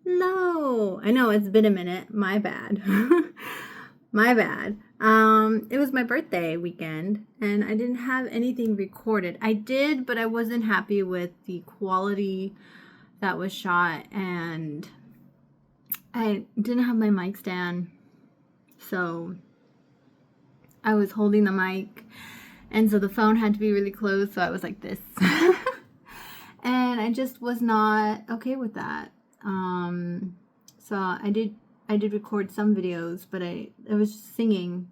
No, I know it's been a minute. My bad. My bad. It was my birthday weekend and I didn't have anything recorded. I did, but I wasn't happy with the quality that was shot and I didn't have my mic stand. So I was holding the mic and so the phone had to be really close, so I was like this. And I just was not okay with that. So I did record some videos, but it was just singing.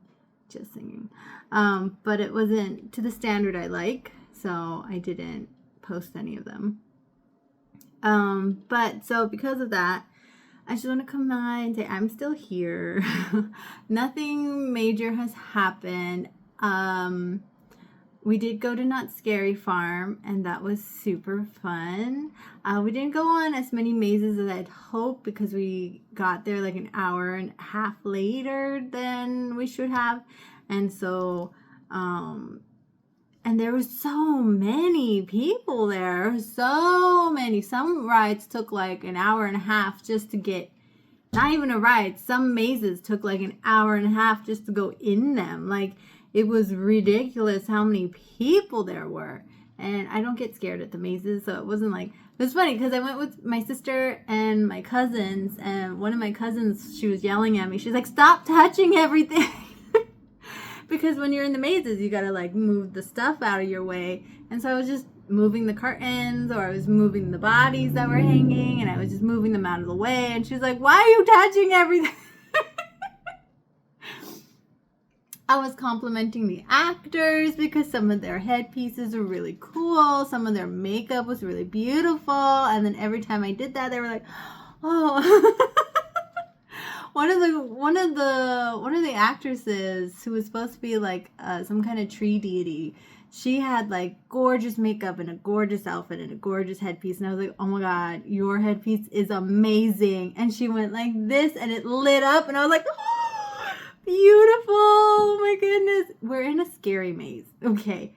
But it wasn't to the standard I like, so I didn't post any of them. But so because of that, I just want to come by and say I'm still here. Nothing major has happened. We did go to Knott's Scary Farm, and that was super fun. We didn't go on as many mazes as I'd hoped because we got there like an hour and a half later than we should have. And so, and there were so many people there. So many. Some rides took like an hour and a half just to get, not even a ride. Some mazes took like an hour and a half just to go in them. Like, it was ridiculous how many people there were. And I don't get scared at the mazes, so it wasn't like... It was funny because I went with my sister and my cousins, and one of my cousins, she was yelling at me. She's like, stop touching everything. Because when you're in the mazes, you gotta like move the stuff out of your way. And so I was just moving the curtains, or I was moving the bodies that were hanging, and I was just moving them out of the way. And she's like, why are you touching everything? I was complimenting the actors because some of their headpieces were really cool. Some of their makeup was really beautiful. And then every time I did that, they were like, oh. One of the actresses who was supposed to be like some kind of tree deity, she had like gorgeous makeup and a gorgeous outfit and a gorgeous headpiece. And I was like, oh my God, your headpiece is amazing. And she went like this and it lit up. And I was like, oh. Beautiful. Oh my goodness. We're in a scary maze. Okay.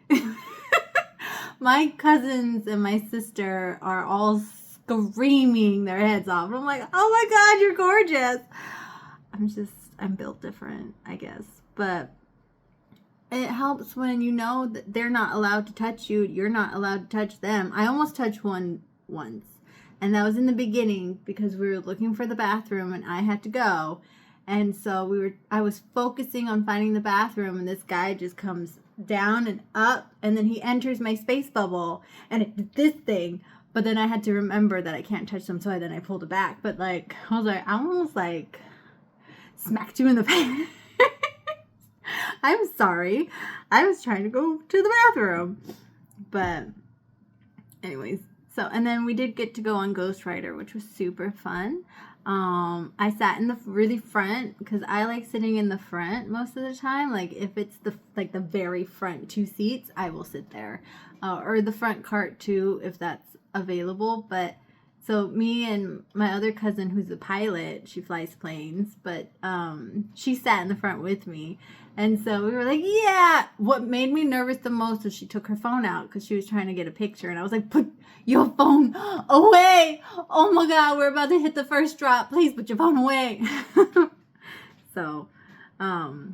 My cousins and my sister are all screaming their heads off. I'm like, oh my God, you're gorgeous. I'm built different, I guess. But it helps when you know that they're not allowed to touch you. You're not allowed to touch them. I almost touched one once. And that was in the beginning because we were looking for the bathroom and I had to go. And so I was focusing on finding the bathroom, and this guy just comes down and up, and then he enters my space bubble, and it did this thing. But then I had to remember that I can't touch them, so then I pulled it back. But like, I was like, I almost like smacked you in the face. I'm sorry. I was trying to go to the bathroom. But anyways, so, and then we did get to go on Ghost Rider, which was super fun. I sat in the really front because I like sitting in the front most of the time. Like if it's the very front two seats, I will sit there, or the front cart too if that's available. But so me and my other cousin, who's a pilot, she flies planes, but she sat in the front with me. And so we were like, yeah. What made me nervous the most was she took her phone out because she was trying to get a picture. And I was like, put your phone away. Oh my God, we're about to hit the first drop. Please put your phone away. So, that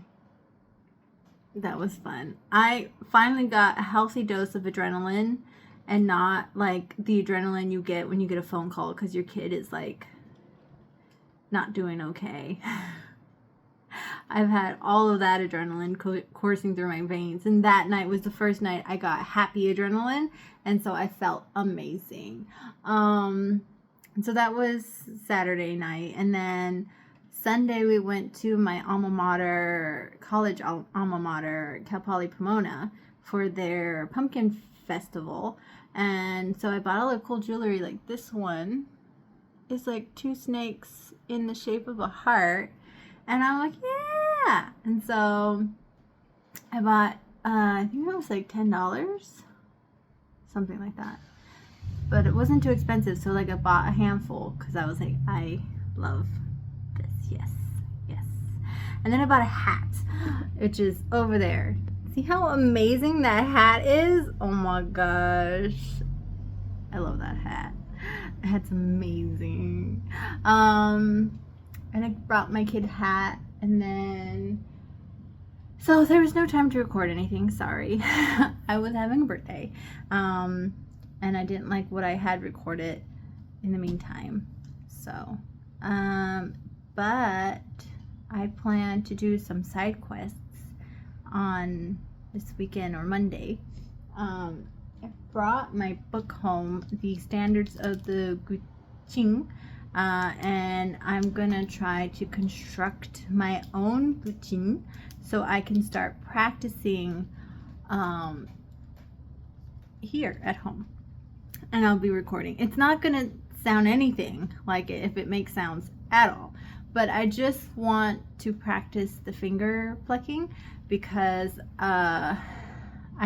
was fun. I finally got a healthy dose of adrenaline and not like the adrenaline you get when you get a phone call because your kid is like not doing okay. I've had all of that adrenaline coursing through my veins. And that night was the first night I got happy adrenaline. And so I felt amazing. And so that was Saturday night. And then Sunday we went to my alma mater, college alma mater, Cal Poly Pomona, for their pumpkin festival. And so I bought all the cool jewelry. Like this one is like two snakes in the shape of a heart. And I'm like, yeah. And so I bought, I think it was like $10, something like that. But it wasn't too expensive. So like I bought a handful because I was like, I love this. Yes, yes. And then I bought a hat, which is over there. See how amazing that hat is? Oh my gosh. I love that hat. That's amazing. And I brought my kid hat, and then so there was no time to record anything. Sorry. I was having a birthday, and I didn't like what I had recorded in the meantime. So, but I plan to do some side quests on this weekend or Monday. I brought my book home, The Standards of the Guqing, and I'm gonna try to construct my own Guqing so I can start practicing here at home. And I'll be recording. It's not gonna sound anything like it if it makes sounds at all, but I just want to practice the finger plucking because I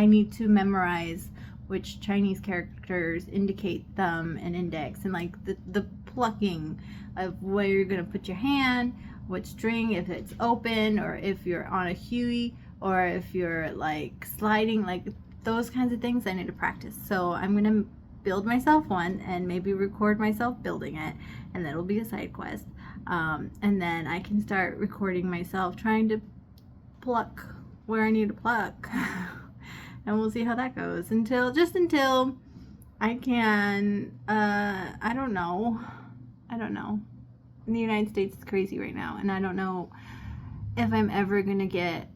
need to memorize which Chinese characters indicate thumb and index, and like the plucking of where you're gonna put your hand, what string, if it's open or if you're on a Huey or if you're like sliding, like those kinds of things I need to practice. So I'm gonna build myself one and maybe record myself building it, and that'll be a side quest. And then I can start recording myself trying to pluck where I need to pluck. And we'll see how that goes until I can, I don't know. In the United States, it's crazy right now, and I don't know if I'm ever gonna get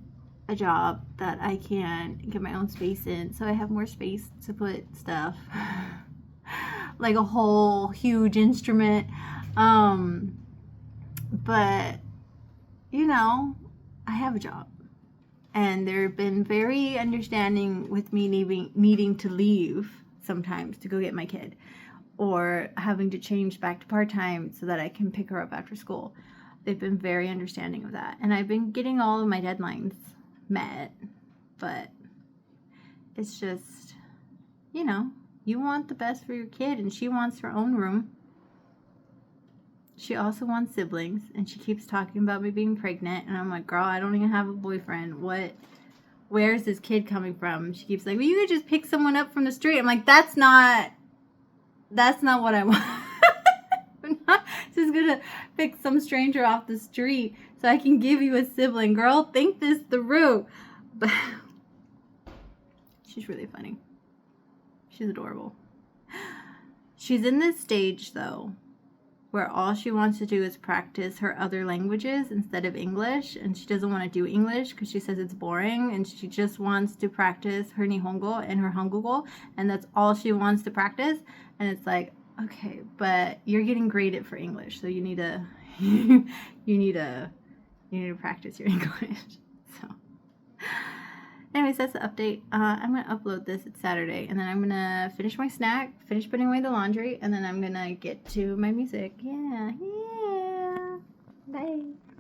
a job that I can get my own space in, so I have more space to put stuff, like a whole huge instrument. But you know, I have a job. And they've been very understanding with me needing to leave sometimes to go get my kid, or having to change back to part-time so that I can pick her up after school. They've been very understanding of that. And I've been getting all of my deadlines met, but it's just, you know, you want the best for your kid, and she wants her own room. She also wants siblings, and she keeps talking about me being pregnant, and I'm like, girl, I don't even have a boyfriend. Where's this kid coming from? She keeps like, well, you could just pick someone up from the street. I'm like, that's not what I want. I'm not just gonna pick some stranger off the street so I can give you a sibling. Girl, think this through. But she's really funny. She's adorable. She's in this stage, though, where all she wants to do is practice her other languages instead of English, and she doesn't want to do English because she says it's boring, and she just wants to practice her Nihongo and her Hangugo, and that's all she wants to practice. And it's like, okay, but you're getting graded for English, so you need to you need to practice your English. So anyways, that's the update. I'm going to upload this. It's Saturday. And then I'm going to finish my snack, finish putting away the laundry, and then I'm going to get to my music. Yeah. Bye.